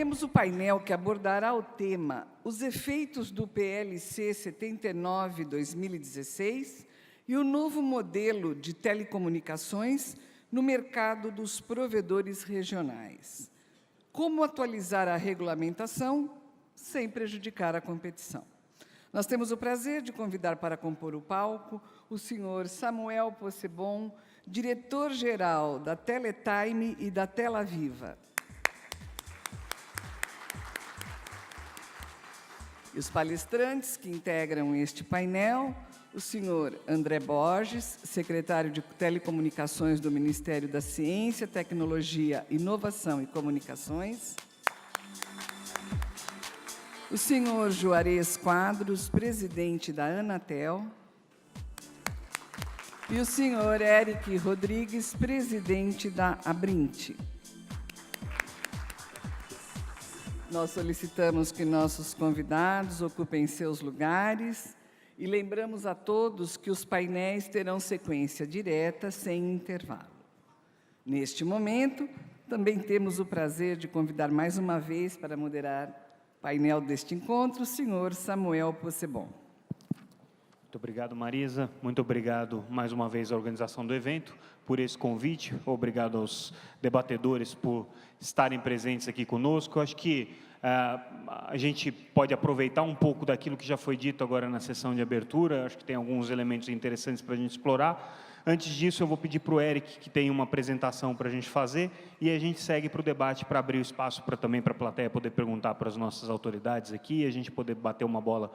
temos o painel que abordará o tema Os efeitos do PLC 79/2016 e o novo modelo de telecomunicações no mercado dos provedores regionais. Como atualizar a regulamentação sem prejudicar a competição? Nós temos o prazer de convidar para compor o palco o senhor Samuel Possebon, diretor-geral da Teletime e da Telaviva. E os palestrantes que integram este painel, o senhor André Borges, secretário de Telecomunicações do Ministério da Ciência, Tecnologia, Inovação e Comunicações, o senhor Juarez Quadros, presidente da Anatel, e o senhor Eric Rodrigues, presidente da Abrinte. Nós solicitamos que nossos convidados ocupem seus lugares e lembramos a todos que os painéis terão sequência direta, sem intervalo. Neste momento, também temos o prazer de convidar mais uma vez para moderar o painel deste encontro, o senhor Samuel Possebon. Muito obrigado, Marisa. Muito obrigado, mais uma vez, à organização do evento, por esse convite. Obrigado aos debatedores por estarem presentes aqui conosco. Eu acho que a gente pode aproveitar um pouco daquilo que já foi dito agora na sessão de abertura. Acho que tem alguns elementos interessantes para a gente explorar. Antes disso, eu vou pedir para o Eric, que tem uma apresentação para a gente fazer, e a gente segue para o debate, para abrir o espaço também para a plateia poder perguntar para as nossas autoridades aqui, e a gente poder bater uma bola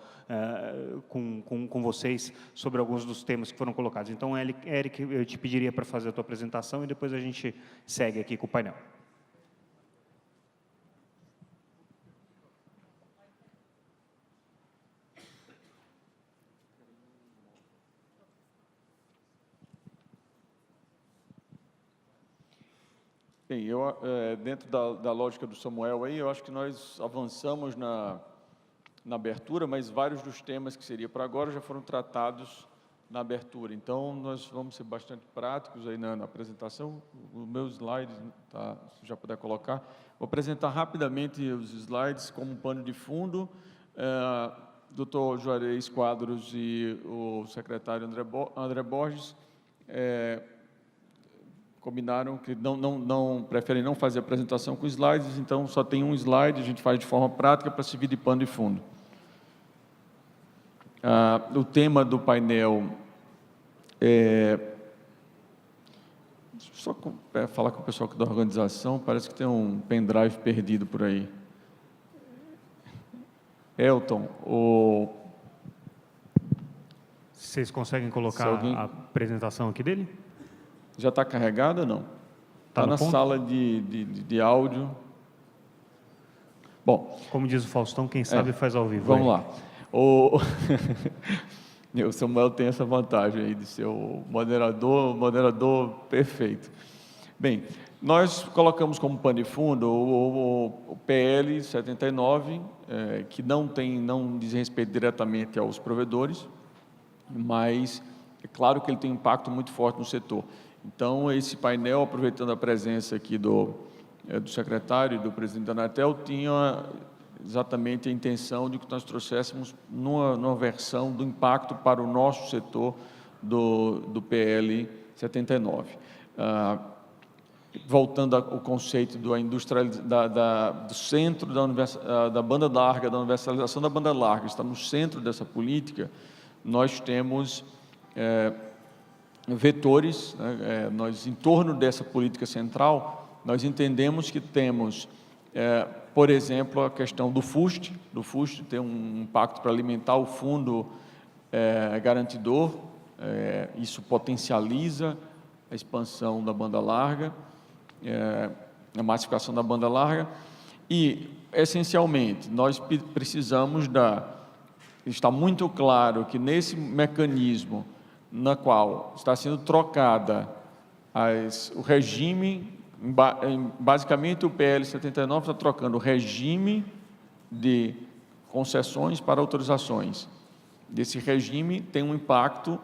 com vocês sobre alguns dos temas que foram colocados. Então, Eric, eu te pediria para fazer a tua apresentação e depois a gente segue aqui com o painel. Bem, dentro da lógica do Samuel, aí, eu acho que nós avançamos na abertura, mas vários dos temas que seria para agora já foram tratados na abertura. Então, nós vamos ser bastante práticos aí na apresentação. Os meus slides, tá, se já puder colocar. Vou apresentar rapidamente os slides como pano de fundo. Dr. Juarez Quadros e o secretário André Borges combinaram que preferem não fazer apresentação com slides, então só tem um slide, a gente faz de forma prática para servir de pano de fundo. O tema do painel só falar com o pessoal aqui da organização, parece que tem um pendrive perdido por aí. Elton, Vocês conseguem colocar a apresentação aqui dele? Já está carregada ou não? Está na sala de áudio. Bom, como diz o Faustão, quem sabe faz ao vivo. Vamos lá. O Samuel tem essa vantagem aí de ser o moderador perfeito. Bem, nós colocamos como pano de fundo o PL 79, que não diz respeito diretamente aos provedores, mas é claro que ele tem um impacto muito forte no setor. Então, esse painel, aproveitando a presença aqui do secretário e do presidente da Anatel, tinha exatamente a intenção de que nós trouxéssemos numa versão do impacto para o nosso setor do PL 79. Voltando ao conceito do centro da banda larga, da universalização da banda larga, está no centro dessa política, nós temos vetores, né, em torno dessa política central, nós entendemos que temos, por exemplo, a questão do FUST tem um impacto para alimentar o fundo garantidor, isso potencializa a expansão da banda larga, a massificação da banda larga, e, essencialmente, nós precisamos está muito claro que nesse mecanismo na qual está sendo trocada o regime, basicamente o PL 79 está trocando o regime de concessões para autorizações. Desse regime tem um impacto,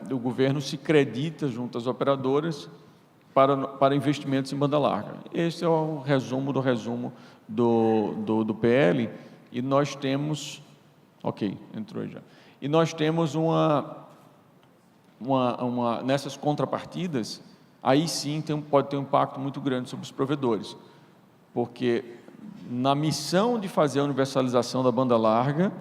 o governo se credita junto às operadoras para investimentos em banda larga. Esse é o resumo do resumo do PL, e nós temos... Ok, entrou aí já. E nós temos nessas contrapartidas, aí sim pode ter um impacto muito grande sobre os provedores, porque na missão de fazer a universalização da banda larga,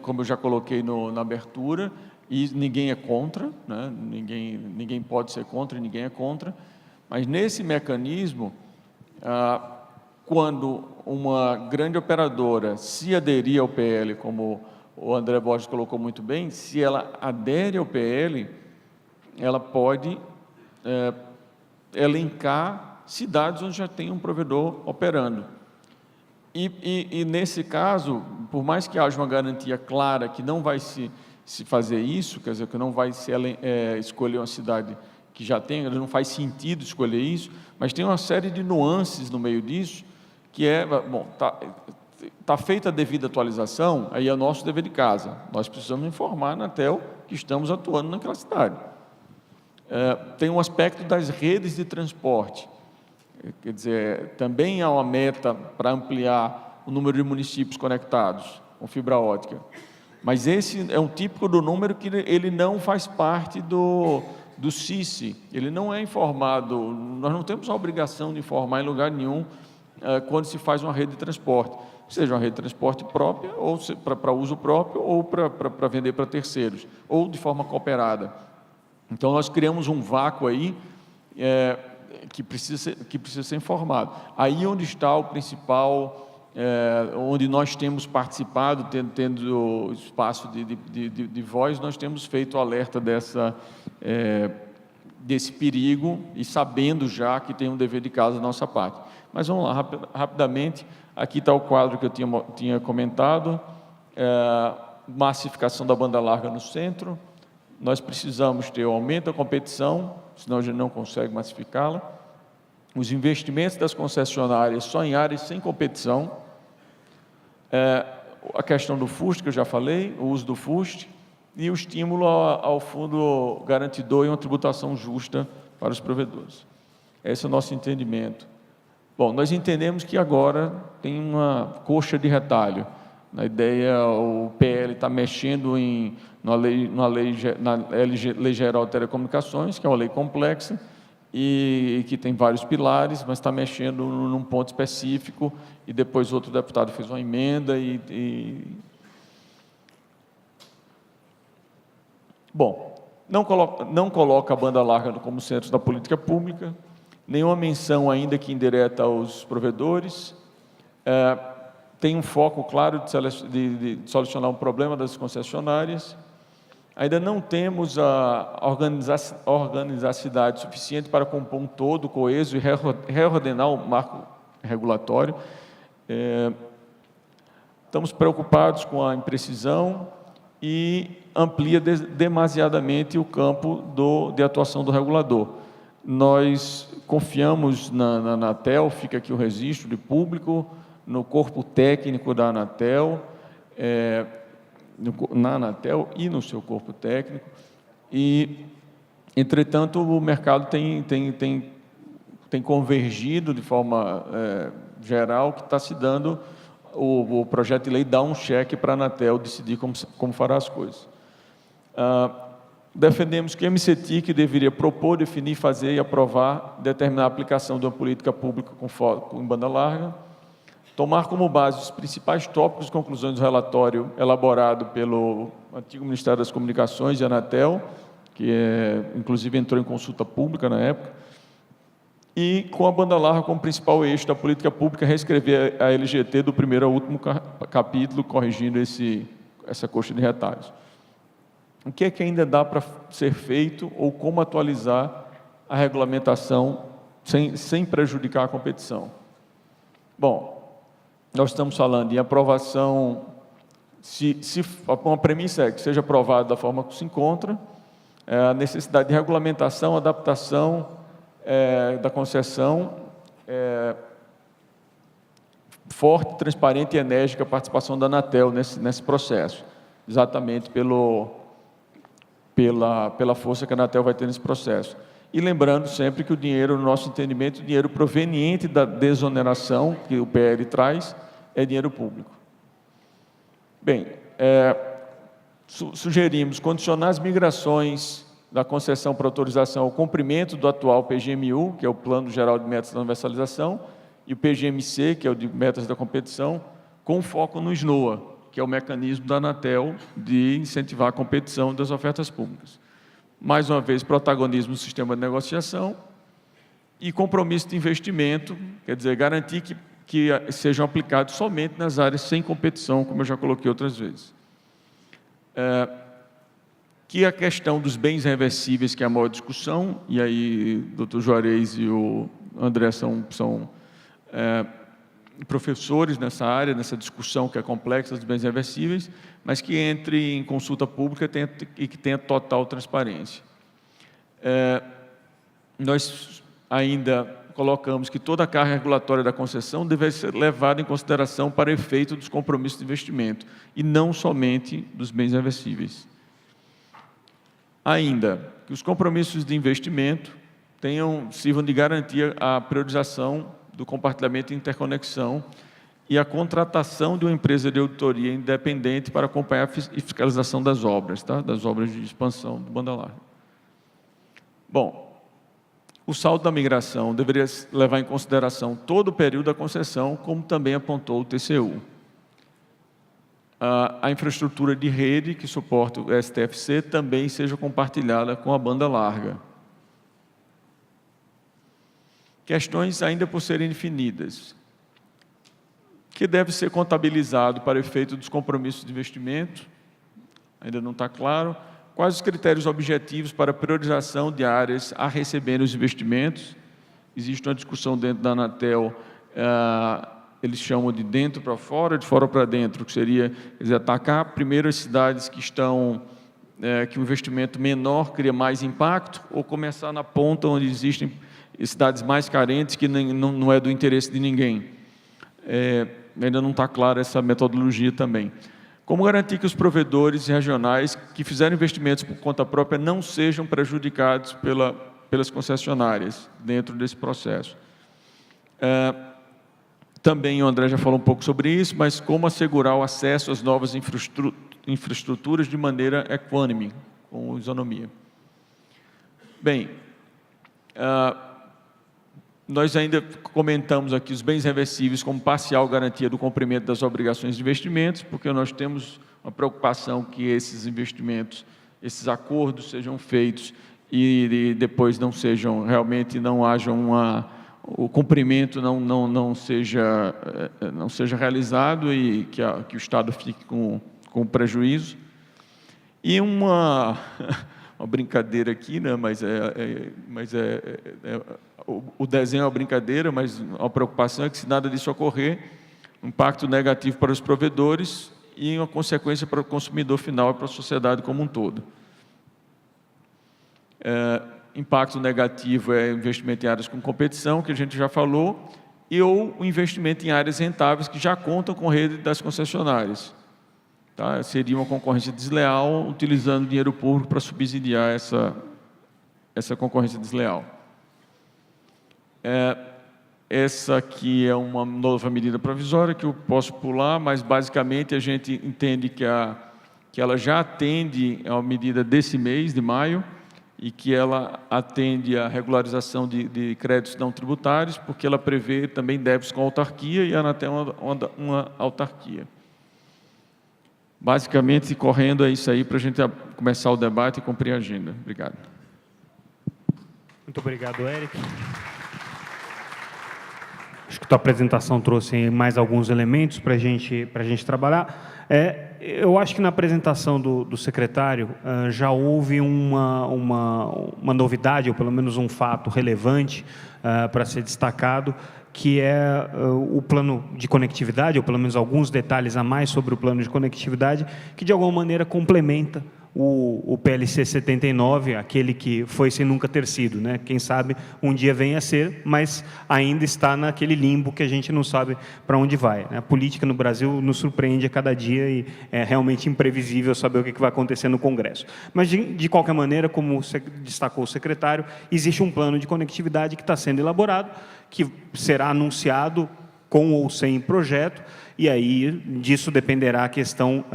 como eu já coloquei na abertura, e ninguém é contra, né? Ninguém pode ser contra e ninguém é contra, mas nesse mecanismo, quando uma grande operadora se aderir ao PL, como o André Borges colocou muito bem, se ela adere ao PL, ela pode elencar cidades onde já tem um provedor operando. E nesse caso, por mais que haja uma garantia clara que não vai se fazer isso, quer dizer, que não vai se escolher uma cidade que já tem, não faz sentido escolher isso, mas tem uma série de nuances no meio disso, que bom, está feita a devida atualização, aí é nosso dever de casa. Nós precisamos informar a Anatel que estamos atuando naquela cidade. Tem um aspecto das redes de transporte. Quer dizer, também há uma meta para ampliar o número de municípios conectados com fibra óptica. Mas esse é um típico do número que ele não faz parte do CICE. Ele não é informado, nós não temos a obrigação de informar em lugar nenhum quando se faz uma rede de transporte, seja uma rede de transporte própria, ou para uso próprio, ou para vender para terceiros, ou de forma cooperada. Então, nós criamos um vácuo aí que precisa ser informado. Aí onde está o principal, onde nós temos participado, tendo espaço de voz, nós temos feito o alerta desse perigo e sabendo já que tem um dever de casa da nossa parte. Mas vamos lá, rapidamente, aqui está o quadro que eu tinha comentado, massificação da banda larga no centro. Nós precisamos ter o aumento da competição, senão a gente não consegue massificá-la. Os investimentos das concessionárias só em áreas sem competição. A questão do FUST, que eu já falei, o uso do FUST, e o estímulo ao fundo garantidor e uma tributação justa para os provedores. Esse é o nosso entendimento. Bom, nós entendemos que agora tem uma coxa de retalho. Na ideia, o PL está mexendo na Lei Geral de Telecomunicações, que é uma lei complexa, e que tem vários pilares, mas está mexendo num ponto específico, e depois outro deputado fez uma emenda Bom, não coloca a banda larga como centro da política pública, nenhuma menção ainda que indireta aos provedores, tem um foco claro de solucionar um problema das concessionárias. Ainda não temos a organizacidade suficiente para compor um todo coeso e reordenar o marco regulatório. Estamos preocupados com a imprecisão e amplia demasiadamente o campo de atuação do regulador. Nós confiamos na Anatel, fica aqui o registro de público, no corpo técnico da Anatel, na Anatel e no seu corpo técnico, e, entretanto, o mercado tem convergido de forma geral, que está se dando, o projeto de lei dá um cheque para a Anatel decidir como fará as coisas. Defendemos que a MCTIC deveria propor, definir, fazer e aprovar, determinar a aplicação de uma política pública com foco em banda larga, tomar como base os principais tópicos e conclusões do relatório elaborado pelo antigo Ministério das Comunicações e Anatel, que inclusive entrou em consulta pública na época, e com a banda larga como principal eixo da política pública, reescrever a LGT do primeiro ao último capítulo, corrigindo essa coxa de retalhos. O que é que ainda dá para ser feito ou como atualizar a regulamentação sem prejudicar a competição? Bom, nós estamos falando em aprovação, uma premissa é que seja aprovado da forma que se encontra, a necessidade de regulamentação, adaptação da concessão, forte, transparente e enérgica a participação da Anatel nesse processo, exatamente pela força que a Anatel vai ter nesse processo. E lembrando sempre que o dinheiro, no nosso entendimento, o dinheiro proveniente da desoneração que o PL traz é dinheiro público. Bem, sugerimos condicionar as migrações da concessão para autorização ao cumprimento do atual PGMU, que é o Plano Geral de Metas da Universalização, e o PGMC, que é o de Metas da Competição, com foco no SNOA, que é o mecanismo da Anatel de incentivar a competição das ofertas públicas. Mais uma vez, protagonismo do sistema de negociação e compromisso de investimento, quer dizer, garantir que sejam aplicados somente nas áreas sem competição, como eu já coloquei outras vezes. Que a questão dos bens reversíveis, que é a maior discussão, e aí o Dr. Juarez e o André são professores nessa área, nessa discussão que é complexa dos bens reversíveis, mas que entre em consulta pública e que tenha total transparência. Nós ainda colocamos que toda a carga regulatória da concessão deve ser levada em consideração para efeito dos compromissos de investimento, e não somente dos bens reversíveis. Ainda, que os compromissos de investimento sirvam de garantia à priorização do compartilhamento e interconexão e a contratação de uma empresa de auditoria independente para acompanhar a fiscalização das obras, tá? Das obras de expansão do banda larga. Bom, o saldo da migração deveria levar em consideração todo o período da concessão, como também apontou o TCU. A infraestrutura de rede que suporta o STFC também seja compartilhada com a banda larga. Questões ainda por serem definidas. Que deve ser contabilizado para efeito dos compromissos de investimento? Ainda não está claro. Quais os critérios objetivos para a priorização de áreas a receberem os investimentos? Existe uma discussão dentro da Anatel, eles chamam de dentro para fora, de fora para dentro, que seria, quer dizer, atacar primeiro as cidades que estão, que o investimento menor cria mais impacto, ou começar na ponta onde existem cidades mais carentes, que não é do interesse de ninguém. Ainda não está clara essa metodologia também. Como garantir que os provedores regionais que fizerem investimentos por conta própria não sejam prejudicados pelas concessionárias dentro desse processo? Também o André já falou um pouco sobre isso, mas como assegurar o acesso às novas infraestruturas de maneira equânime, com isonomia. Bem, nós ainda comentamos aqui os bens reversíveis como parcial garantia do cumprimento das obrigações de investimentos, porque nós temos uma preocupação que esses investimentos, esses acordos sejam feitos e depois não sejam, realmente não haja o cumprimento não seja realizado e que o Estado fique com prejuízo. E uma brincadeira aqui, né? O desenho é uma brincadeira, mas a preocupação é que, se nada disso ocorrer, um impacto negativo para os provedores e uma consequência para o consumidor final e para a sociedade como um todo. Impacto negativo é investimento em áreas com competição, que a gente já falou, ou o investimento em áreas rentáveis que já contam com rede das concessionárias. Tá? Seria uma concorrência desleal, utilizando dinheiro público para subsidiar essa concorrência desleal. Essa aqui é uma nova medida provisória que eu posso pular, mas basicamente a gente entende que ela já atende a uma medida desse mês, de maio, e que ela atende à regularização de créditos não tributários, porque ela prevê também débitos com autarquia e a Anatel uma autarquia. Basicamente, correndo é isso aí para a gente começar o debate e cumprir a agenda. Obrigado. Muito obrigado, Eric. Acho que a tua apresentação trouxe mais alguns elementos para a gente trabalhar. Eu acho que na apresentação do secretário já houve uma novidade, ou pelo menos um fato relevante para ser destacado, que é o plano de conectividade, ou pelo menos alguns detalhes a mais sobre o plano de conectividade, que de alguma maneira complementa o PLC 79, aquele que foi sem nunca ter sido, né? Quem sabe um dia venha a ser, mas ainda está naquele limbo que a gente não sabe para onde vai, né? A política no Brasil nos surpreende a cada dia e é realmente imprevisível saber o que vai acontecer no Congresso. Mas, de qualquer maneira, como destacou o secretário, existe um plano de conectividade que está sendo elaborado, que será anunciado com ou sem projeto, e aí disso dependerá a questão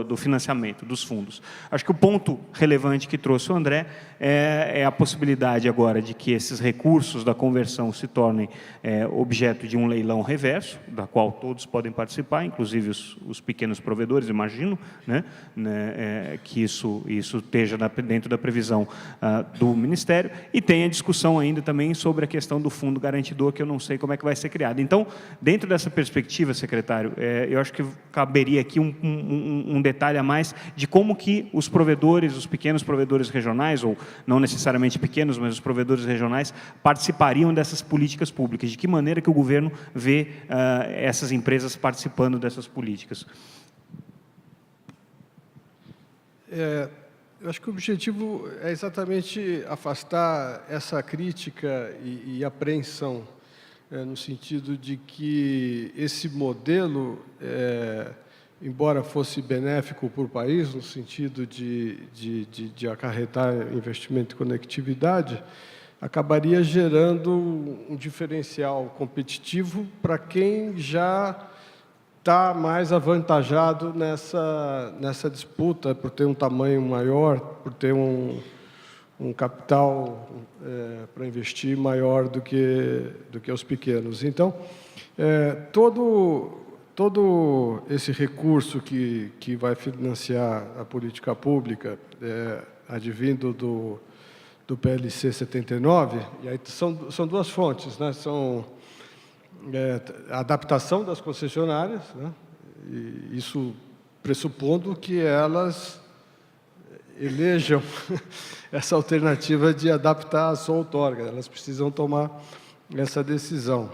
do financiamento, dos fundos. Acho que o ponto relevante que trouxe o André é a possibilidade agora de que esses recursos da conversão se tornem objeto de um leilão reverso, da qual todos podem participar, inclusive os pequenos provedores, imagino, né, que isso esteja dentro da previsão do Ministério, e tem a discussão ainda também sobre a questão do fundo garantidor, que eu não sei como é que vai ser criado. Então, dentro dessa perspectiva, secretário, eu acho que caberia aqui um detalhe a mais de como que os provedores, os pequenos provedores regionais, ou não necessariamente pequenos, mas os provedores regionais, participariam dessas políticas públicas. De que maneira que o governo vê essas empresas participando dessas políticas? Eu acho que o objetivo é exatamente afastar essa crítica e apreensão, no sentido de que esse modelo, embora fosse benéfico para o país, no sentido de acarretar investimento e conectividade, acabaria gerando um diferencial competitivo para quem já está mais avantajado nessa disputa, por ter um tamanho maior, por ter um capital para investir maior do que os pequenos. Então, todo esse recurso que vai financiar a política pública, advindo do PLC 79, e aí são duas fontes, né? São a adaptação das concessionárias, né? E isso pressupondo que elas elejam essa alternativa de adaptar a sua outorga, elas precisam tomar essa decisão.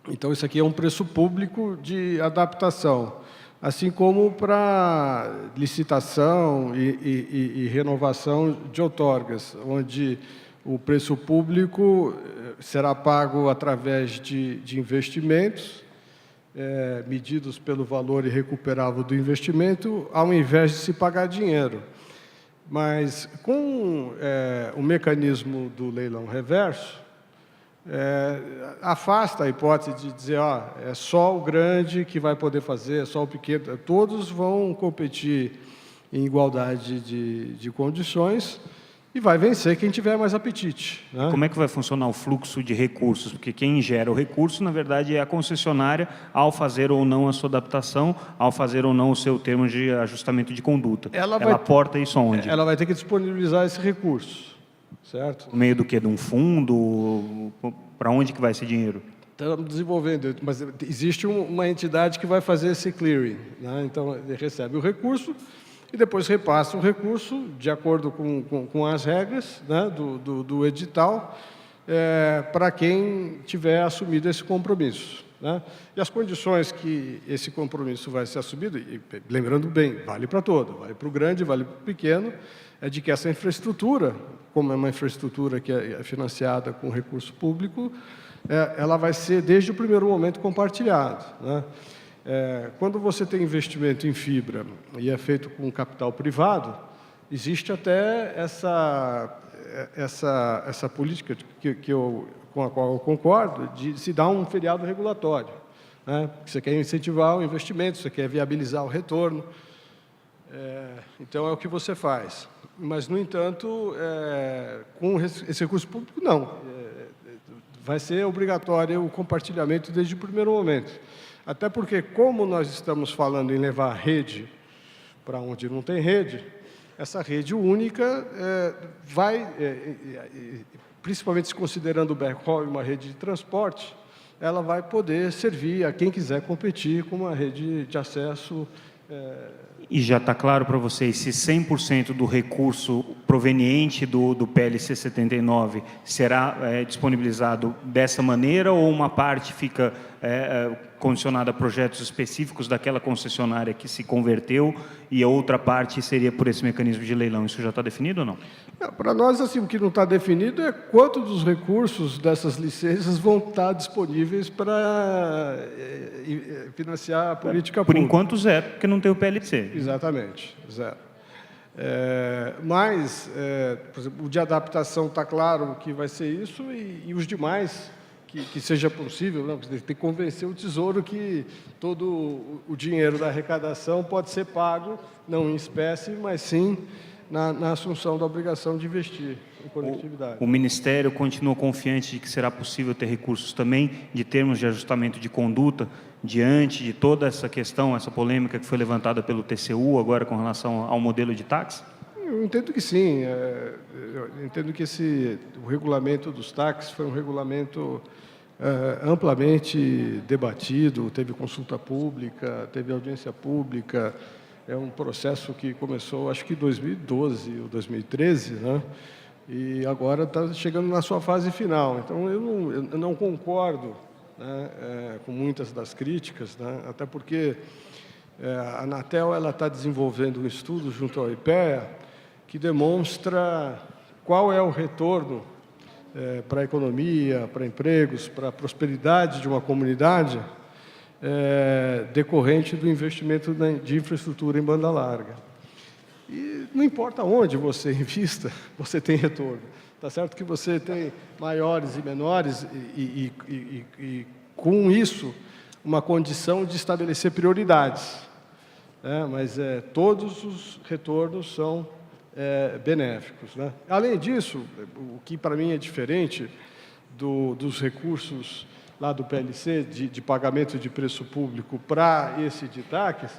Então, isso aqui é um preço público de adaptação, assim como para licitação e renovação de outorgas, onde o preço público será pago através de investimentos, medidos pelo valor irrecuperável do investimento, ao invés de se pagar dinheiro. Mas, com o mecanismo do leilão reverso, afasta a hipótese de dizer, é só o grande que vai poder fazer, é só o pequeno. Todos vão competir em igualdade de condições e vai vencer quem tiver mais apetite, né? Como é que vai funcionar o fluxo de recursos? Porque quem gera o recurso, na verdade, é a concessionária, ao fazer ou não a sua adaptação, ao fazer ou não o seu termo de ajustamento de conduta. Ela aporta isso onde? Ela vai ter que disponibilizar esse recurso, certo? Por meio do quê? De um fundo? Para onde que vai esse dinheiro? Estamos desenvolvendo, mas existe uma entidade que vai fazer esse clearing, né? Então, ele recebe o recurso e depois repassa o recurso de acordo com as regras, né, do edital, para quem tiver assumido esse compromisso, né? E as condições que esse compromisso vai ser assumido, e, lembrando bem, vale para todo, vale para o grande, vale para o pequeno, é de que essa infraestrutura, como é uma infraestrutura que é financiada com recurso público, ela vai ser, desde o primeiro momento, compartilhada, né? Quando você tem investimento em fibra e é feito com capital privado, existe até essa política com a qual eu concordo, de se dar um feriado regulatório, né? Você quer incentivar o investimento, você quer viabilizar o retorno, então é o que você faz. Mas, no entanto, com esse recurso público, não. Vai ser obrigatório o compartilhamento desde o primeiro momento. Até porque, como nós estamos falando em levar a rede para onde não tem rede, essa rede única vai, principalmente se considerando o backhaul uma rede de transporte, ela vai poder servir a quem quiser competir com uma rede de acesso. E já está claro para vocês se 100% do recurso proveniente do PLC 79 será disponibilizado dessa maneira, ou uma parte fica condicionada a projetos específicos daquela concessionária que se converteu, e a outra parte seria por esse mecanismo de leilão. Isso já está definido ou não? Para nós, assim, o que não está definido é quanto dos recursos dessas licenças vão estar disponíveis para financiar a política Por pública. enquanto, zero, porque não tem o PLC. Exatamente, zero. Mas, por exemplo, o de adaptação está claro que vai ser isso, e os demais, que seja possível, né? Tem que convencer o Tesouro que todo o dinheiro da arrecadação pode ser pago, não em espécie, mas sim na assunção da obrigação de investir em conectividade. O Ministério continua confiante de que será possível ter recursos também de termos de ajustamento de conduta diante de toda essa questão, essa polêmica que foi levantada pelo TCU agora com relação ao modelo de táxi? Eu entendo que sim. Eu entendo que o regulamento dos táxis foi um regulamento amplamente debatido, teve consulta pública, teve audiência pública. É um processo que começou, acho que em 2012 ou 2013, né? E agora está chegando na sua fase final. Então, eu não concordo, né, com muitas das críticas, né? Até porque a Anatel está desenvolvendo um estudo junto ao IPEA que demonstra qual é o retorno para a economia, para empregos, para a prosperidade de uma comunidade decorrente do investimento de infraestrutura em banda larga. E não importa onde você invista, você tem retorno. Está certo que você tem maiores e menores e com isso, uma condição de estabelecer prioridades. Mas todos os retornos são benéficos, né? Além disso, o que para mim é diferente dos recursos lá do PLC, de pagamento de preço público para esse de TACs,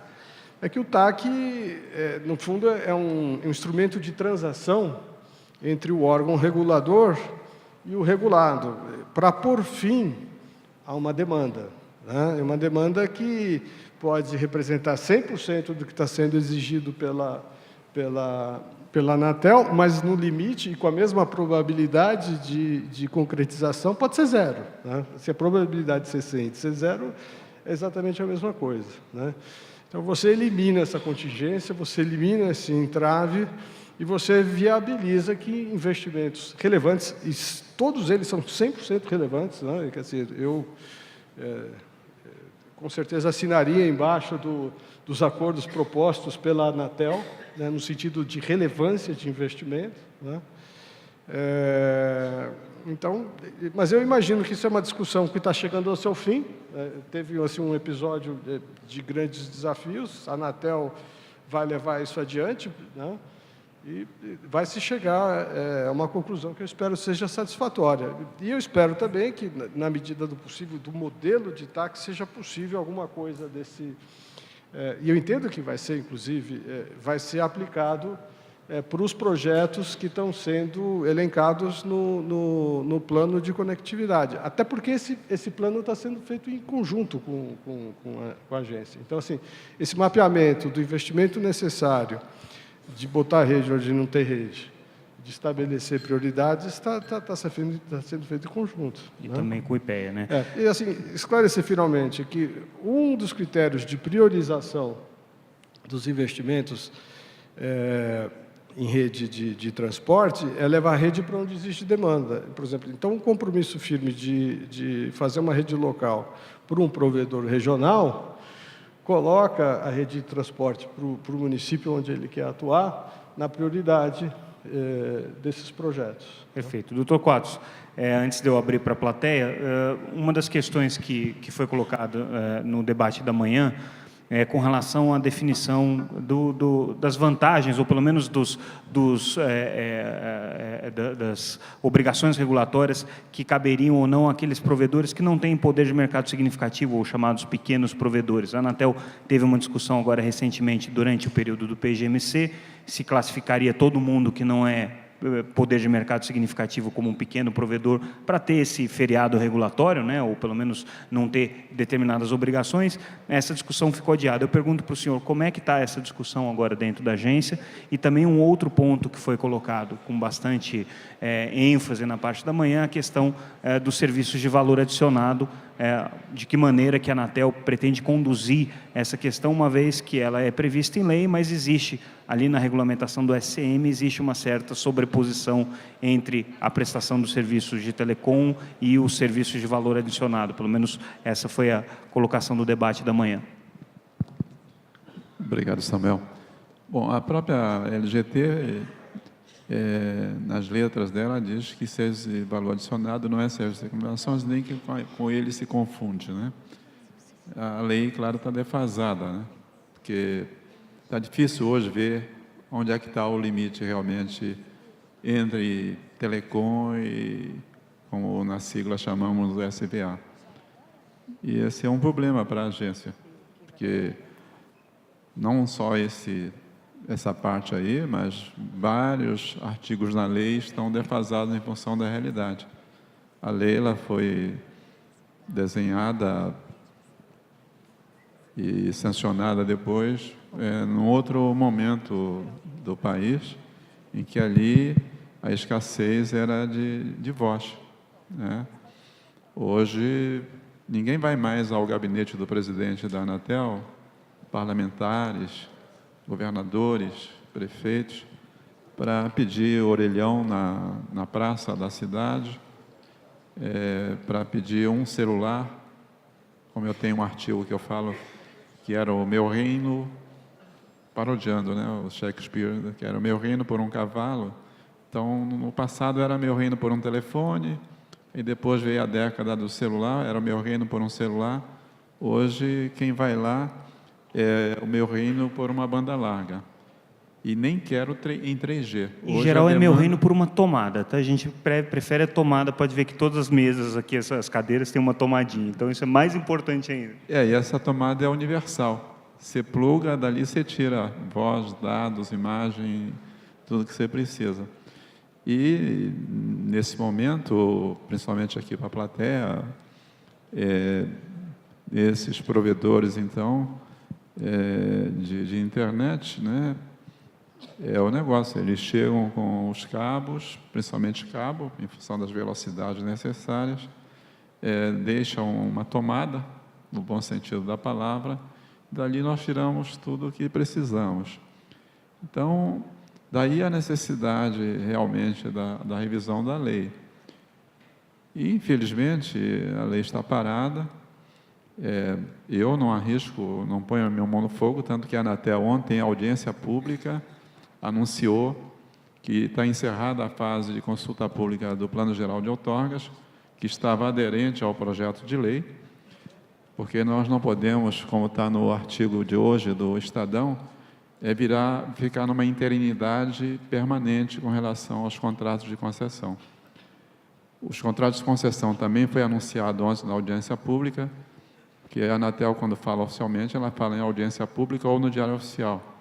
é que o TAC, no fundo, é um instrumento de transação entre o órgão regulador e o regulado, para pôr fim a uma demanda, né? É uma demanda que pode representar 100% do que está sendo exigido pela Anatel, mas no limite e com a mesma probabilidade de concretização pode ser zero, né? Se a probabilidade de ser 100 e de ser zero é exatamente a mesma coisa, né? Então, você elimina essa contingência, você elimina esse entrave e você viabiliza que investimentos relevantes, e todos eles são 100% relevantes, né? Quer dizer, eu com certeza assinaria embaixo dos acordos propostos pela Anatel, né, no sentido de relevância de investimento, né? Então, mas eu imagino que isso é uma discussão que está chegando ao seu fim. Teve assim, um episódio de grandes desafios, a Anatel vai levar isso adiante, né? E vai se chegar a uma conclusão que eu espero seja satisfatória. E eu espero também que, na medida do possível, do modelo de táxi, seja possível alguma coisa desse... E eu entendo que vai ser, inclusive, vai ser aplicado para os projetos que estão sendo elencados no plano de conectividade. Até porque esse plano está sendo feito em conjunto com a agência. Então, assim, esse mapeamento do investimento necessário de botar rede onde não tem rede, de estabelecer prioridades, está sendo feito em conjunto. E né? também com o IPEA, né? E, assim, esclarecer finalmente que um dos critérios de priorização dos investimentos em rede de transporte é levar a rede para onde existe demanda. Por exemplo, então, um compromisso firme de fazer uma rede local por um provedor regional coloca a rede de transporte para o município onde ele quer atuar na prioridade desses projetos. Perfeito. Doutor Quadros, antes de eu abrir para a plateia, uma das questões que foi colocada no debate da manhã com relação à definição das vantagens, ou pelo menos das obrigações regulatórias que caberiam ou não àqueles provedores que não têm poder de mercado significativo, ou chamados pequenos provedores. A Anatel teve uma discussão agora recentemente, durante o período do PGMC, se classificaria todo mundo que não é poder de mercado significativo como um pequeno provedor para ter esse feriado regulatório, né, ou pelo menos não ter determinadas obrigações. Essa discussão ficou adiada. Eu pergunto para o senhor como é que está essa discussão agora dentro da agência, e também um outro ponto que foi colocado com bastante ênfase na parte da manhã, a questão dos serviços de valor adicionado de que maneira que a Anatel pretende conduzir essa questão, uma vez que ela é prevista em lei, mas existe ali na regulamentação do SCM, existe uma certa sobreposição entre a prestação dos serviços de telecom e os serviços de valor adicionado. Pelo menos essa foi a colocação do debate da manhã. Obrigado, Samuel. Bom, a própria LGT, nas letras dela, diz que serviço de valor adicionado não é serviço de comunicações, nem que com ele se confunde, né? A lei, claro, está defasada, né? Porque está difícil hoje ver onde é que está o limite realmente entre telecom e, como na sigla chamamos, o SVA. E esse é um problema para a agência, porque não só essa parte aí, mas vários artigos na lei estão defasados em função da realidade. A lei ela foi desenhada e sancionada depois, num outro momento do país, em que ali a escassez era de voz, né? Hoje, ninguém vai mais ao gabinete do presidente da Anatel, parlamentares, governadores, prefeitos, para pedir orelhão na praça da cidade, para pedir um celular, como eu tenho um artigo que eu falo, que era o meu reino, parodiando, né, o Shakespeare, que era o meu reino por um cavalo. Então, no passado era meu reino por um telefone, e depois veio a década do celular, era o meu reino por um celular. Hoje, quem vai lá é o meu reino por uma banda larga. E nem quero em 3G. Em geral, é meu reino por uma tomada, tá? A gente prefere a tomada, pode ver que todas as mesas aqui, essas cadeiras, têm uma tomadinha. Então, isso é mais importante ainda. E essa tomada é universal. Você pluga, dali você tira voz, dados, imagem, tudo que você precisa. E, nesse momento, principalmente aqui para a plateia, esses provedores, então, de internet, né? É o negócio, eles chegam com os cabos, principalmente cabo, em função das velocidades necessárias, deixam uma tomada, no bom sentido da palavra, dali nós tiramos tudo o que precisamos. Então, daí a necessidade realmente da revisão da lei. E, infelizmente, a lei está parada. Eu não arrisco, não ponho a minha mão no fogo, tanto que a Anatel ontem, em audiência pública, anunciou que está encerrada a fase de consulta pública do Plano Geral de Outorgas, que estava aderente ao projeto de lei, porque nós não podemos, como está no artigo de hoje do Estadão, ficar numa interinidade permanente com relação aos contratos de concessão. Os contratos de concessão também foi anunciado ontem na audiência pública, que a Anatel, quando fala oficialmente, ela fala em audiência pública ou no Diário Oficial.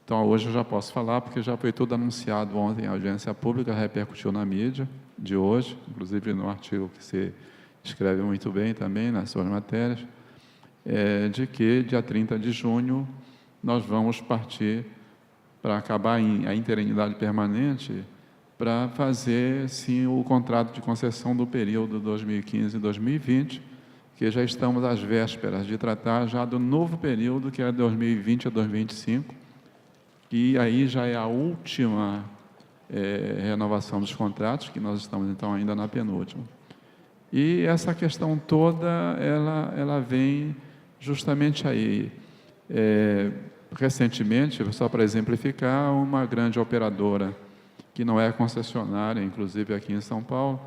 Então, hoje eu já posso falar, porque já foi tudo anunciado ontem em audiência pública, repercutiu na mídia de hoje, inclusive no artigo que você escreve muito bem também, nas suas matérias, de que, dia 30 de junho, nós vamos partir para acabar a interinidade permanente, para fazer, sim, o contrato de concessão do período 2015-2020, que já estamos às vésperas de tratar já do novo período, que é 2020 a 2025, e aí já é a última renovação dos contratos, que nós estamos, então, ainda na penúltima. E essa questão toda, ela vem justamente aí. Recentemente, só para exemplificar, uma grande operadora, que não é concessionária, inclusive aqui em São Paulo,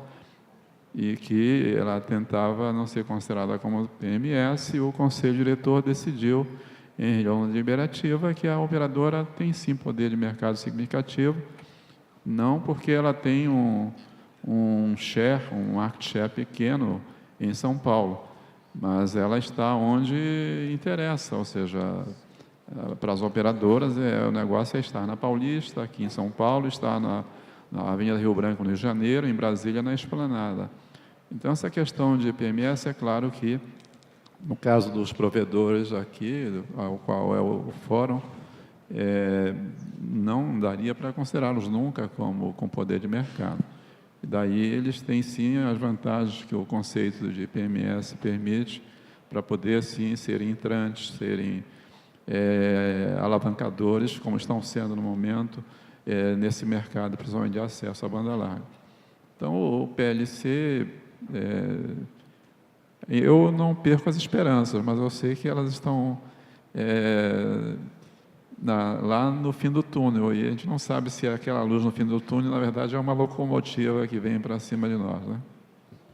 e que ela tentava não ser considerada como PMS, e o Conselho Diretor decidiu, em reunião deliberativa, que a operadora tem sim poder de mercado significativo, não porque ela tem um share, um market share pequeno em São Paulo, mas ela está onde interessa, ou seja, para as operadoras, o negócio é estar na Paulista, aqui em São Paulo, estar na Avenida Rio Branco, no Rio de Janeiro, em Brasília, na Esplanada. Então, essa questão de PMS, é claro que, no caso dos provedores aqui, ao qual é o fórum, não daria para considerá-los nunca com poder de mercado. E daí eles têm, sim, as vantagens que o conceito de PMS permite, para poder, sim, serem entrantes, serem alavancadores, como estão sendo no momento, nesse mercado, principalmente de acesso à banda larga. Então, o PLC, eu não perco as esperanças, mas eu sei que elas estão lá no fim do túnel, e a gente não sabe se aquela luz no fim do túnel, na verdade, é uma locomotiva que vem para cima de nós, né?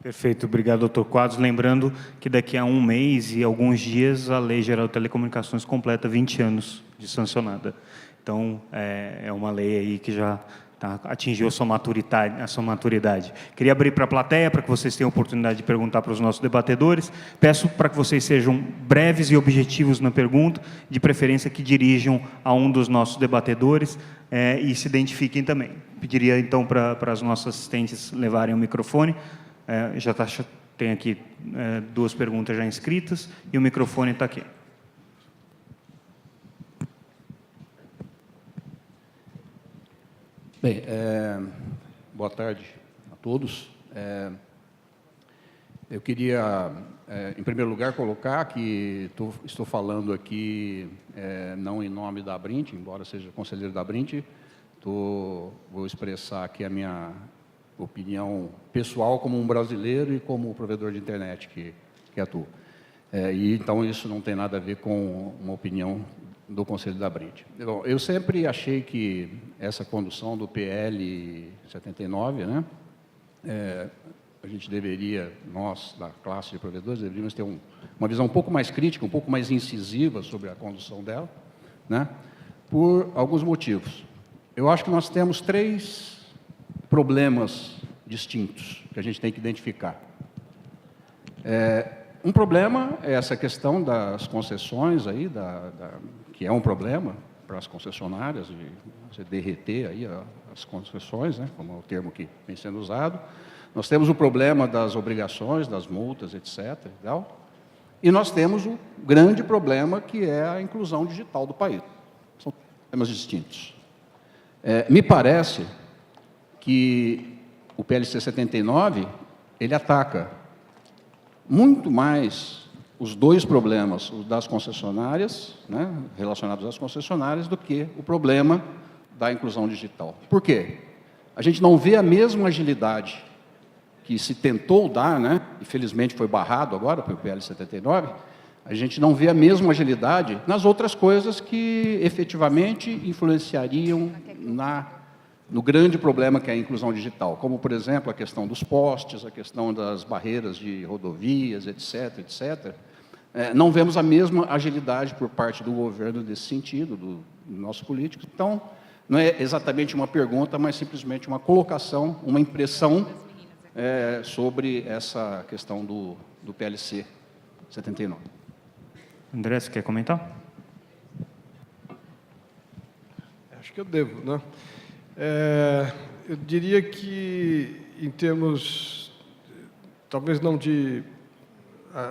Perfeito, obrigado, doutor Quadros. Lembrando que daqui a 1 mês e alguns dias a Lei Geral de Telecomunicações completa 20 anos de sancionada. Então, é uma lei aí que já atingiu a sua maturidade. Queria abrir para a plateia, para que vocês tenham a oportunidade de perguntar para os nossos debatedores. Peço para que vocês sejam breves e objetivos na pergunta, de preferência que dirijam a um dos nossos debatedores e se identifiquem também. Pediria, então, para as nossas assistentes levarem o microfone. Tem aqui 2 perguntas já inscritas e o microfone está aqui. Bem, boa tarde a todos. Eu queria, em primeiro lugar, colocar que estou falando aqui não em nome da Abrint, embora seja conselheiro da Abrint, vou expressar aqui a minha opinião pessoal como um brasileiro e como provedor de internet que atuo. E então isso não tem nada a ver com uma opinião do Conselho da Abrint. Bom, eu sempre achei que essa condução do PL 79, né, a gente deveria, nós, da classe de provedores, deveríamos ter uma visão um pouco mais crítica, um pouco mais incisiva sobre a condução dela, né, por alguns motivos. Eu acho que nós temos 3 problemas distintos que a gente tem que identificar. Um problema é essa questão das concessões, aí, que é um problema para as concessionárias, de você derreter aí as concessões, né, como é o termo que vem sendo usado. Nós temos o problema das obrigações, das multas, etc. E nós temos o grande problema, que é a inclusão digital do país. São problemas distintos. Me parece que o PLC 79, ele ataca muito mais os 2 problemas, os das concessionárias, né, relacionados às concessionárias, do que o problema da inclusão digital. Por quê? A gente não vê a mesma agilidade que se tentou dar, né, e felizmente foi barrado agora pelo PL 79, a gente não vê a mesma agilidade nas outras coisas que efetivamente influenciariam no grande problema que é a inclusão digital, como, por exemplo, a questão dos postes, a questão das barreiras de rodovias, etc., etc. Não vemos a mesma agilidade por parte do governo nesse sentido, dos nossos políticos. Então, não é exatamente uma pergunta, mas simplesmente uma colocação, uma impressão sobre essa questão do PLC 79. André, você quer comentar? Acho que eu devo, né? Eu diria que, em termos, talvez não de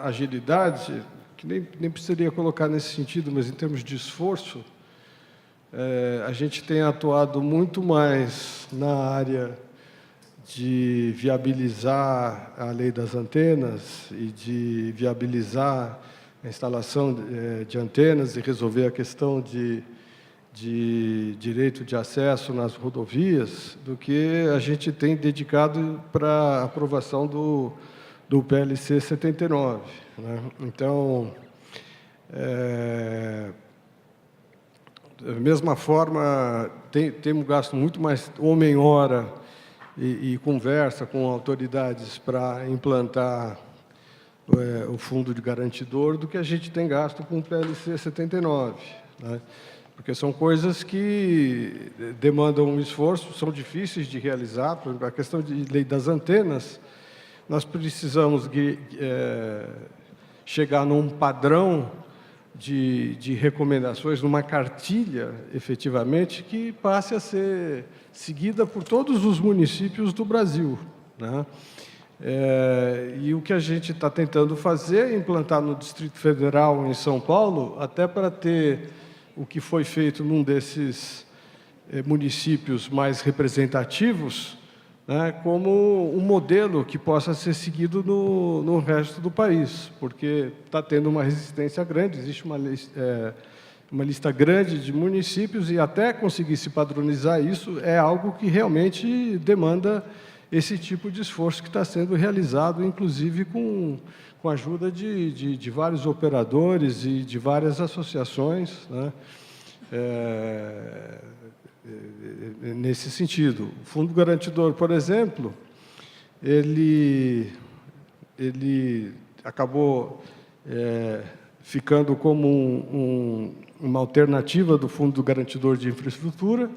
agilidade, que nem precisaria colocar nesse sentido, mas em termos de esforço, a gente tem atuado muito mais na área de viabilizar a lei das antenas e de viabilizar a instalação de antenas e resolver a questão de direito de acesso nas rodovias, do que a gente tem dedicado para a aprovação do PLC 79. Né? Então, da mesma forma, temos gasto muito mais homem-hora e conversa com autoridades para implantar o fundo de garantidor do que a gente tem gasto com o PLC 79. Né? Porque são coisas que demandam um esforço, são difíceis de realizar. Por exemplo, a questão de lei das antenas, nós precisamos chegar num padrão de recomendações, numa cartilha, efetivamente, que passe a ser seguida por todos os municípios do Brasil. Né? E o que a gente está tentando fazer é implantar no Distrito Federal, em São Paulo, até para ter o que foi feito num desses municípios mais representativos, né, como um modelo que possa ser seguido no resto do país, porque está tendo uma resistência grande, existe uma lista grande de municípios e até conseguir se padronizar isso é algo que realmente demanda esse tipo de esforço que está sendo realizado, inclusive com a ajuda de vários operadores e de várias associações, né, nesse sentido. O Fundo Garantidor, por exemplo, ele acabou ficando como uma alternativa do Fundo Garantidor de Infraestrutura,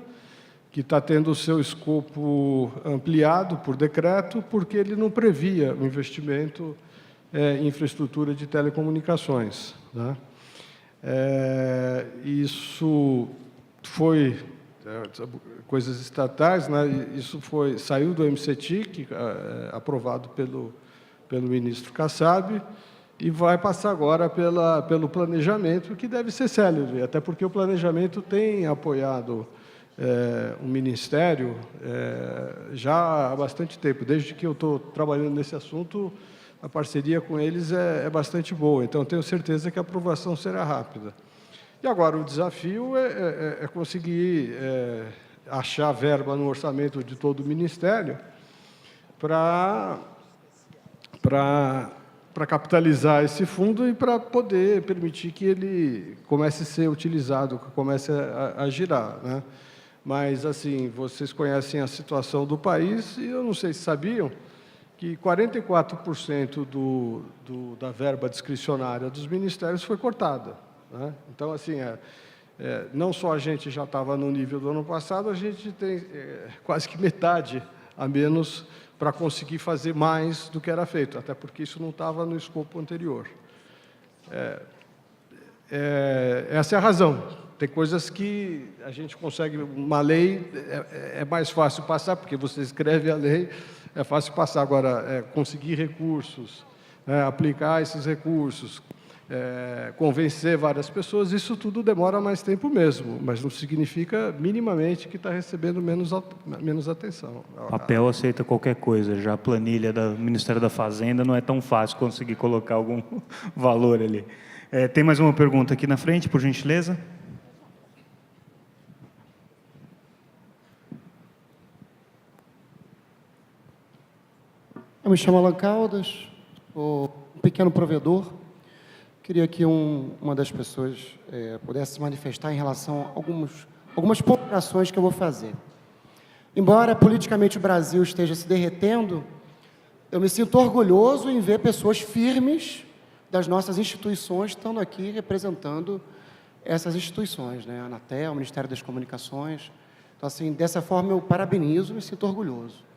que está tendo o seu escopo ampliado por decreto, porque ele não previa o investimento em infraestrutura de telecomunicações, né? Isso foi coisas estatais, né? Isso saiu do MCTIC, aprovado pelo ministro Kassab, e vai passar agora pelo planejamento, que deve ser célere, até porque o planejamento tem apoiado o Ministério já há bastante tempo. Desde que eu estou trabalhando nesse assunto, a parceria com eles é bastante boa, então tenho certeza que a aprovação será rápida. E agora o desafio é conseguir achar verba no orçamento de todo o Ministério para capitalizar esse fundo e para poder permitir que ele comece a ser utilizado, que comece a girar, né? Mas, assim, vocês conhecem a situação do país e eu não sei se sabiam que 44% da verba discricionária dos ministérios foi cortada, né? Então, assim, não só a gente já estava no nível do ano passado, a gente tem quase que metade a menos para conseguir fazer mais do que era feito, até porque isso não estava no escopo anterior. Essa é a razão. Tem coisas que a gente consegue, uma lei é mais fácil passar, porque você escreve a lei, é fácil passar. Agora, conseguir recursos, aplicar esses recursos, convencer várias pessoas, isso tudo demora mais tempo mesmo, mas não significa minimamente que está recebendo menos atenção. Papel aceita qualquer coisa, já a planilha do Ministério da Fazenda não é tão fácil conseguir colocar algum valor ali. Tem mais uma pergunta aqui na frente, por gentileza? Eu me chamo Alan Caldas, sou um pequeno provedor. Queria que uma das pessoas pudesse se manifestar em relação a algumas ponderações que eu vou fazer. Embora politicamente o Brasil esteja se derretendo, eu me sinto orgulhoso em ver pessoas firmes das nossas instituições estando aqui representando essas instituições, né? A Anatel, o Ministério das Comunicações. Então, assim, dessa forma eu parabenizo e me sinto orgulhoso.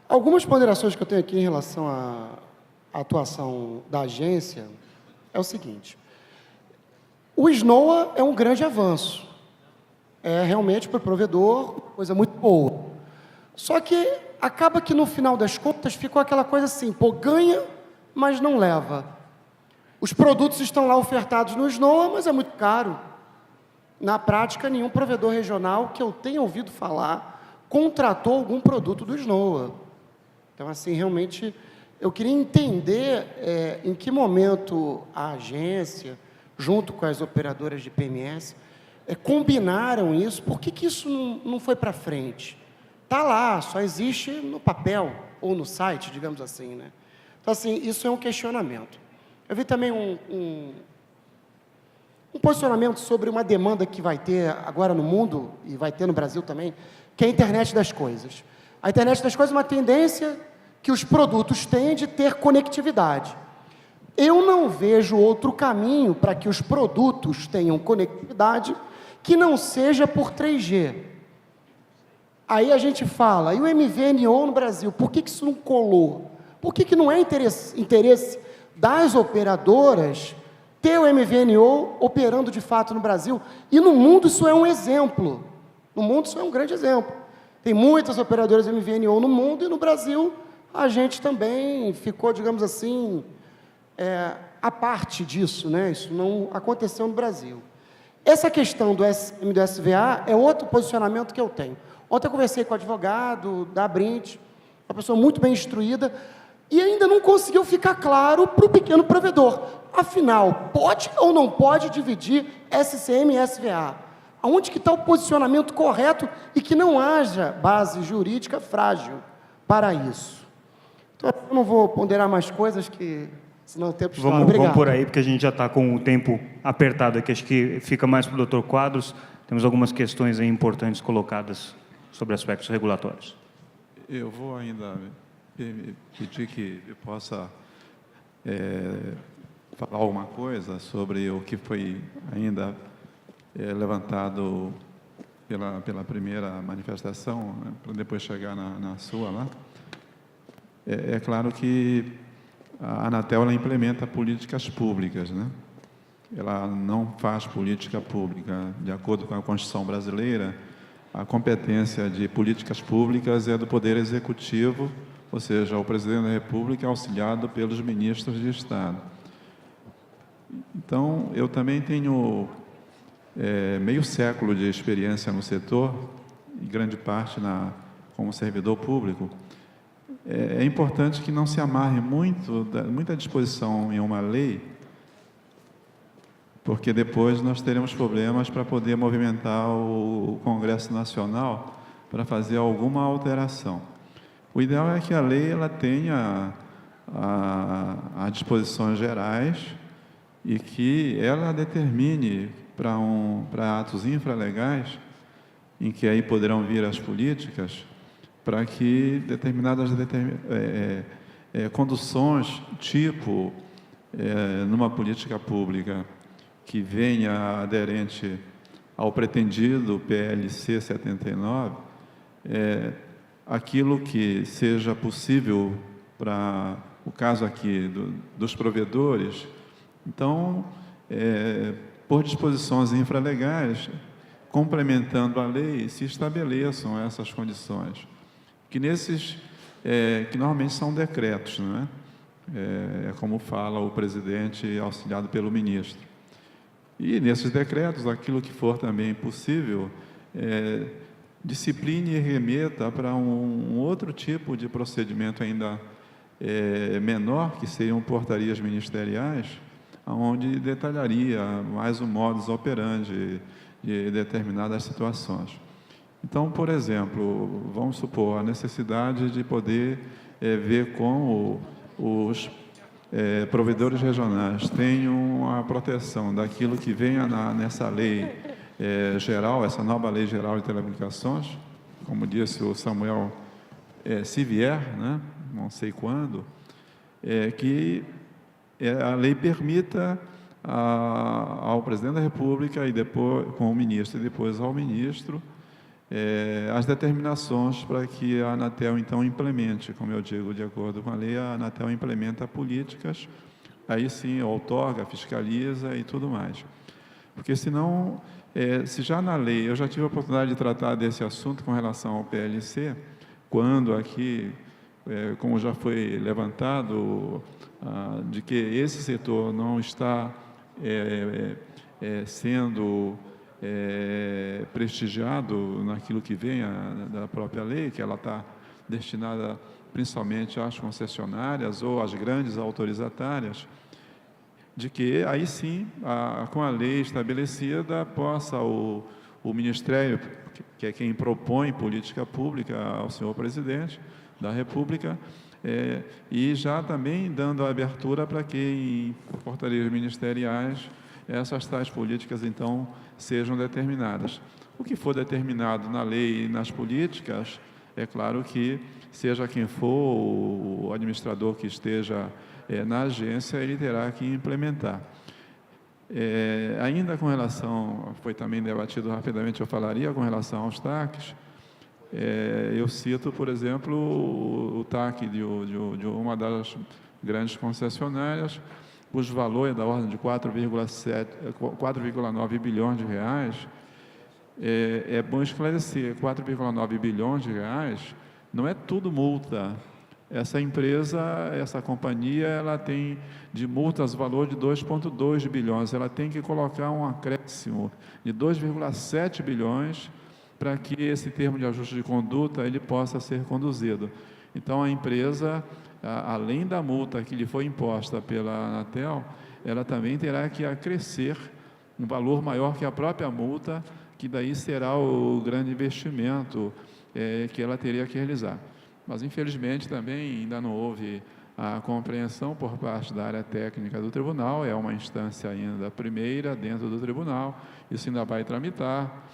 Algumas ponderações que eu tenho aqui em relação à atuação da agência é o seguinte: o SNOA é um grande avanço, realmente para o provedor uma coisa muito boa. Só que acaba que no final das contas ficou aquela coisa assim, pô, ganha, mas não leva. Os produtos estão lá ofertados no SNOA, mas é muito caro. Na prática, nenhum provedor regional que eu tenha ouvido falar contratou algum produto do SNOA. Então, assim, realmente, eu queria entender em que momento a agência, junto com as operadoras de PMS, combinaram isso. Por que isso não foi para frente? Está lá, só existe no papel ou no site, digamos assim, né? Então, assim, isso é um questionamento. Eu vi também um posicionamento sobre uma demanda que vai ter agora no mundo, e vai ter no Brasil também, que é a internet das coisas. A internet das coisas é uma tendência que os produtos têm de ter conectividade. Eu não vejo outro caminho para que os produtos tenham conectividade que não seja por 3G. Aí a gente fala, e o MVNO no Brasil, por que isso não colou? Por que não é interesse das operadoras ter o MVNO operando de fato no Brasil? E no mundo isso é um exemplo. No mundo isso é um grande exemplo. Tem muitas operadoras MVNO no mundo e no Brasil a gente também ficou, digamos assim, à parte disso, né? Isso não aconteceu no Brasil. Essa questão do SM do SVA é outro posicionamento que eu tenho. Ontem eu conversei com o advogado da Abrint uma pessoa muito bem instruída, e ainda não conseguiu ficar claro para o pequeno provedor. Afinal, pode ou não pode dividir SCM e SVA? Aonde que está o posicionamento correto e que não haja base jurídica frágil para isso? Então, eu não vou ponderar mais coisas, que senão o tempo está. Vamos por aí, porque a gente já está com o tempo apertado aqui. Acho que fica mais para o doutor Quadros. Temos algumas questões aí importantes colocadas sobre aspectos regulatórios. Eu vou ainda pedir que eu possa falar alguma coisa sobre o que foi ainda levantado pela primeira manifestação, né, para depois chegar na sua lá. É claro que a Anatel ela implementa políticas públicas, né? Ela não faz política pública. De acordo com a Constituição brasileira, a competência de políticas públicas é do Poder Executivo, ou seja, o Presidente da República auxiliado pelos ministros de Estado. Então, eu também tenho meio século de experiência no setor, e grande parte como servidor público. É importante que não se amarre muita disposição em uma lei, porque depois nós teremos problemas para poder movimentar o Congresso Nacional para fazer alguma alteração. O ideal é que a lei ela tenha as disposições gerais e que ela determine para atos infralegais, em que aí poderão vir as políticas, para que determinadas conduções, tipo, numa política pública que venha aderente ao pretendido PLC 79, aquilo que seja possível para o caso aqui dos provedores, então, por disposições infralegais, complementando a lei, se estabeleçam essas condições, que que normalmente são decretos, não é? Como fala o presidente auxiliado pelo ministro. E nesses decretos, aquilo que for também possível, discipline e remeta para um outro tipo de procedimento ainda menor, que seriam portarias ministeriais, onde detalharia mais o modus operandi de determinadas situações. Então, por exemplo, vamos supor a necessidade de poder ver como os provedores regionais tenham a proteção daquilo que venha nessa lei geral, essa nova lei geral de telecomunicações, como disse o Samuel, se vier, né, não sei quando, que a lei permita ao presidente da República e depois com o ministro e depois ao ministro as determinações para que a Anatel então implemente, como eu digo, de acordo com a lei, a Anatel implementa políticas, aí sim outorga, fiscaliza e tudo mais. Porque senão, se já na lei, eu já tive a oportunidade de tratar desse assunto com relação ao PLC, quando aqui, como já foi levantado, de que esse setor não está sendo prestigiado naquilo que vem da própria lei, que ela está destinada principalmente às concessionárias ou às grandes autorizatárias, de que aí sim, com a lei estabelecida, possa o Ministério, que é quem propõe política pública ao senhor presidente da República, e já também dando a abertura para que em portarias ministeriais essas tais políticas, então, sejam determinadas. O que for determinado na lei e nas políticas, é claro que, seja quem for o administrador que esteja na agência, ele terá que implementar. Ainda com relação, foi também debatido rapidamente, eu falaria com relação aos TACs, eu cito, por exemplo, o TAC de uma das grandes concessionárias, cujo valor é da ordem de 4,9 bilhões de reais. É bom esclarecer, 4,9 bilhões de reais não é tudo multa. Essa empresa, essa companhia, ela tem de multas valor de 2,2 bilhões. Ela tem que colocar um acréscimo de 2,7 bilhões para que esse termo de ajuste de conduta ele possa ser conduzido. Então, a empresa, além da multa que lhe foi imposta pela Anatel, ela também terá que acrescer um valor maior que a própria multa, que daí será o grande investimento que ela teria que realizar. Mas, infelizmente, também ainda não houve a compreensão por parte da área técnica do tribunal, é uma instância ainda primeira dentro do tribunal, isso ainda vai tramitar,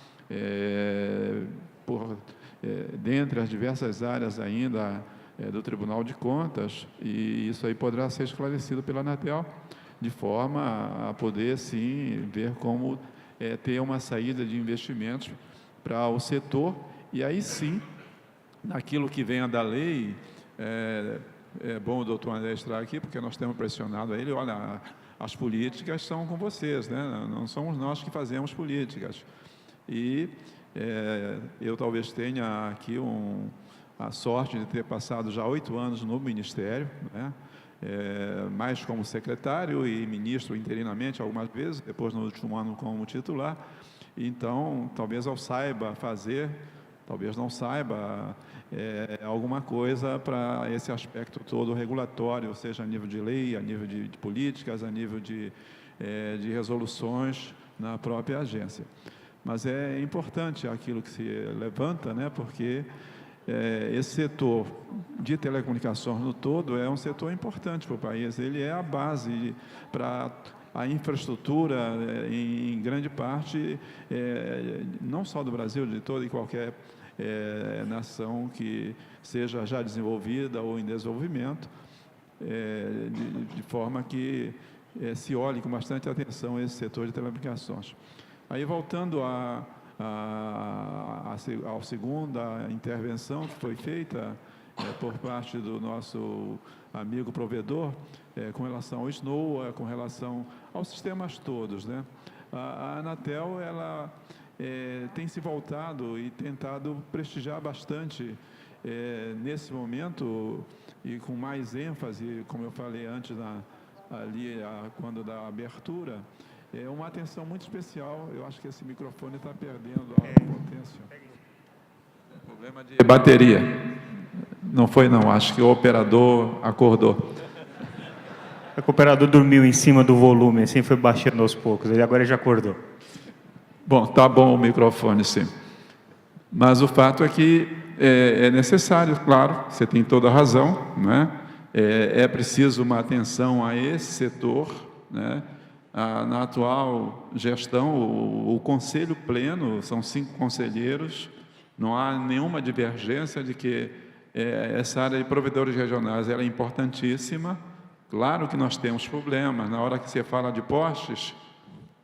dentre as diversas áreas ainda do Tribunal de Contas, e isso aí poderá ser esclarecido pela Anatel, de forma a poder, sim, ver como ter uma saída de investimentos para o setor, e aí sim, naquilo que venha da lei, é bom o doutor André estar aqui, porque nós temos pressionado a ele, olha, as políticas são com vocês, né? Não somos nós que fazemos políticas. E eu talvez tenha aqui a sorte de ter passado já 8 anos no Ministério, né? Mais como secretário e ministro interinamente algumas vezes, depois no último ano como titular. Então, talvez eu saiba fazer, talvez não saiba alguma coisa para esse aspecto todo regulatório, seja a nível de lei, a nível de políticas, a nível de resoluções na própria agência. Mas é importante aquilo que se levanta, né, porque esse setor de telecomunicações no todo é um setor importante para o país, ele é a base para a infraestrutura, em grande parte, não só do Brasil, de toda e qualquer nação que seja já desenvolvida ou em desenvolvimento, de forma que se olhe com bastante atenção esse setor de telecomunicações. Aí, voltando à segunda intervenção que foi feita por parte do nosso amigo provedor, com relação ao Snow, com relação aos sistemas todos, né? A Anatel, ela tem se voltado e tentado prestigiar bastante nesse momento e com mais ênfase, como eu falei antes quando da abertura, uma atenção muito especial. Eu acho que esse microfone está perdendo a potência. Problema de bateria. Não foi, não. Acho que o operador acordou. É que o operador dormiu em cima do volume, assim foi baixando aos poucos. Agora ele já acordou. Bom, tá bom o microfone, sim. Mas o fato é que é necessário, claro, você tem toda a razão, né? É preciso uma atenção a esse setor, né? Na atual gestão, o Conselho Pleno, são 5 conselheiros, não há nenhuma divergência de que essa área de provedores regionais ela é importantíssima. Claro que nós temos problemas, na hora que você fala de postes,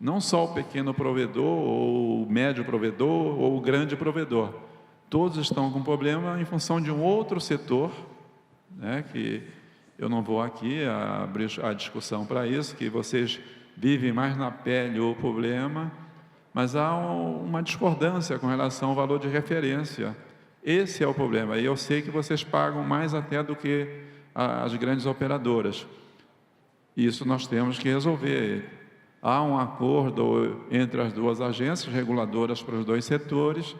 não só o pequeno provedor, ou o médio provedor, ou o grande provedor. Todos estão com problema em função de um outro setor, né, que eu não vou aqui abrir a discussão para isso, que vocês vivem mais na pele o problema, mas há uma discordância com relação ao valor de referência. Esse é o problema, e eu sei que vocês pagam mais até do que as grandes operadoras. Isso nós temos que resolver. Há um acordo entre as duas agências reguladoras para os 2 setores,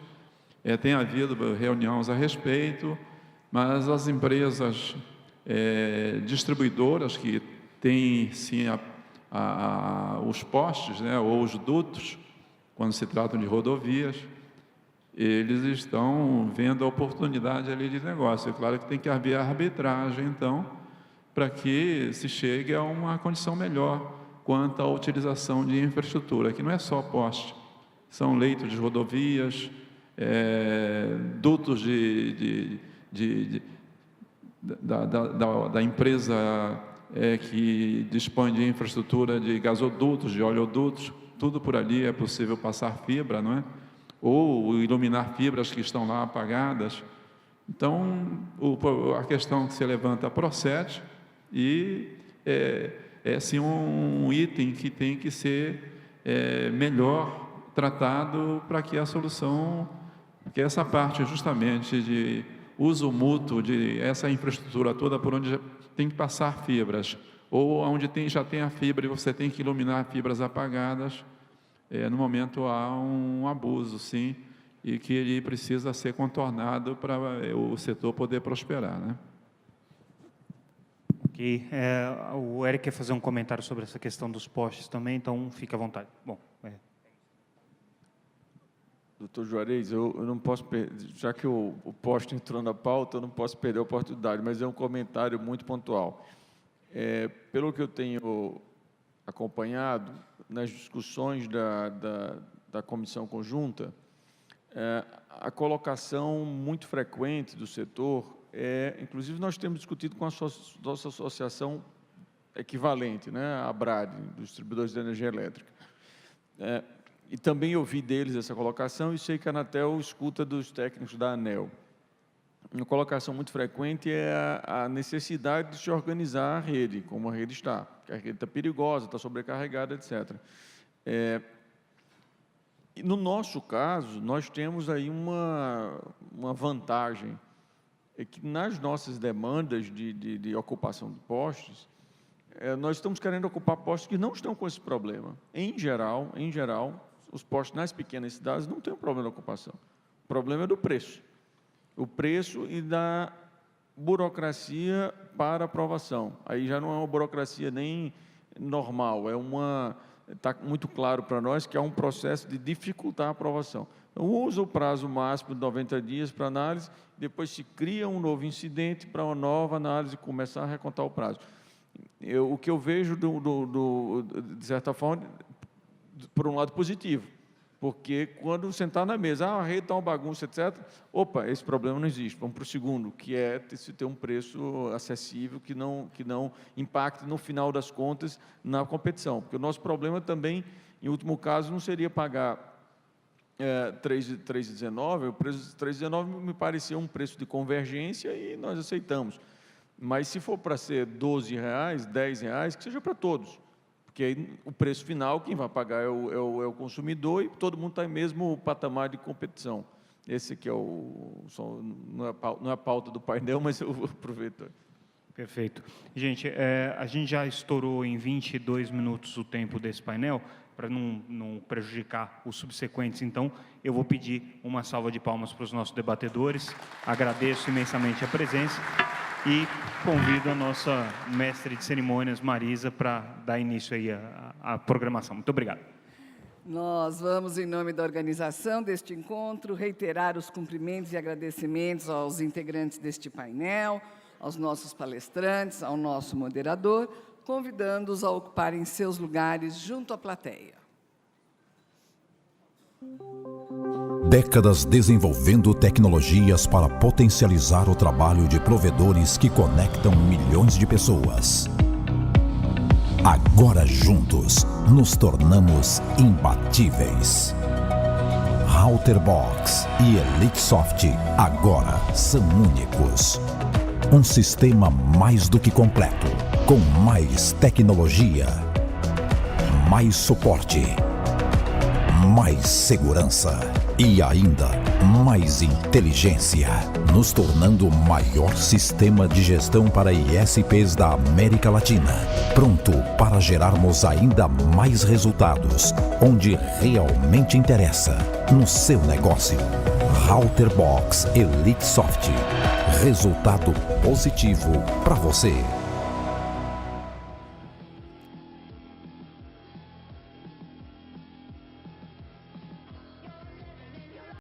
tem havido reuniões a respeito, mas as empresas distribuidoras que têm, sim, os postes, né, ou os dutos, quando se tratam de rodovias, eles estão vendo a oportunidade ali de negócio. É claro que tem que haver arbitragem, então, para que se chegue a uma condição melhor quanto à utilização de infraestrutura, que não é só poste, são leitos de rodovias, dutos da empresa que dispõe de infraestrutura de gasodutos, de oleodutos, tudo por ali é possível passar fibra, não é? Ou iluminar fibras que estão lá apagadas. Então, a questão que se levanta procede e sim um item que tem que ser melhor tratado para que a solução, que essa parte justamente de uso mútuo de essa infraestrutura toda por onde tem que passar fibras, ou onde já tem a fibra e você tem que iluminar fibras apagadas, no momento há um abuso, sim, e que ele precisa ser contornado para o setor poder prosperar, né? Ok. O Eric quer fazer um comentário sobre essa questão dos postes também, então fique à vontade. Bom, Doutor Juarez, eu não posso perder, já que o poste entrou na pauta, eu não posso perder a oportunidade, mas é um comentário muito pontual. Pelo que eu tenho acompanhado, nas discussões da comissão conjunta, a colocação muito frequente do setor, inclusive nós temos discutido com a nossa associação equivalente, né, a ABRAD, dos distribuidores de energia elétrica. E também ouvi deles essa colocação e sei que a Anatel escuta dos técnicos da ANEEL. Uma colocação muito frequente é a necessidade de se organizar a rede, como a rede está. A rede está perigosa, está sobrecarregada, etc. E no nosso caso, nós temos aí uma vantagem, é que nas nossas demandas de ocupação de postes, nós estamos querendo ocupar postos que não estão com esse problema. Em geral, os postos nas pequenas cidades não têm um problema de ocupação. O problema é do preço. O preço e da burocracia para aprovação. Aí já não é uma burocracia nem normal, está muito claro para nós que é um processo de dificultar a aprovação. Então, usa o prazo máximo de 90 dias para análise, depois se cria um novo incidente para uma nova análise e começar a recontar o prazo. O que eu vejo, de certa forma, por um lado positivo, porque quando sentar na mesa, a rede está uma bagunça, etc., opa, esse problema não existe. Vamos para o segundo, que é ter um preço acessível que não impacte, no final das contas, na competição. Porque o nosso problema também, em último caso, não seria pagar 3,19, o preço de 3,19 me parecia um preço de convergência e nós aceitamos. Mas se for para ser R$12, R$10, que seja para todos. Porque aí o preço final, quem vai pagar é o consumidor e todo mundo está em mesmo patamar de competição. Esse aqui não é a pauta do painel, mas eu vou aproveitar. Perfeito. Gente, a gente já estourou em 22 minutos o tempo desse painel, para não prejudicar os subsequentes, então, eu vou pedir uma salva de palmas para os nossos debatedores. Agradeço imensamente a presença e convido a nossa mestre de cerimônias, Marisa, para dar início aí à programação. Muito obrigado. Nós vamos, em nome da organização deste encontro, reiterar os cumprimentos e agradecimentos aos integrantes deste painel, aos nossos palestrantes, ao nosso moderador, convidando-os a ocuparem seus lugares junto à plateia. Décadas desenvolvendo tecnologias para potencializar o trabalho de provedores que conectam milhões de pessoas. Agora juntos, nos tornamos imbatíveis. Routerbox e EliteSoft agora são únicos. Um sistema mais do que completo, com mais tecnologia, mais suporte, mais segurança e ainda mais inteligência, nos tornando o maior sistema de gestão para ISPs da América Latina, pronto para gerarmos ainda mais resultados, onde realmente interessa, no seu negócio. Routerbox EliteSoft. Resultado positivo para você.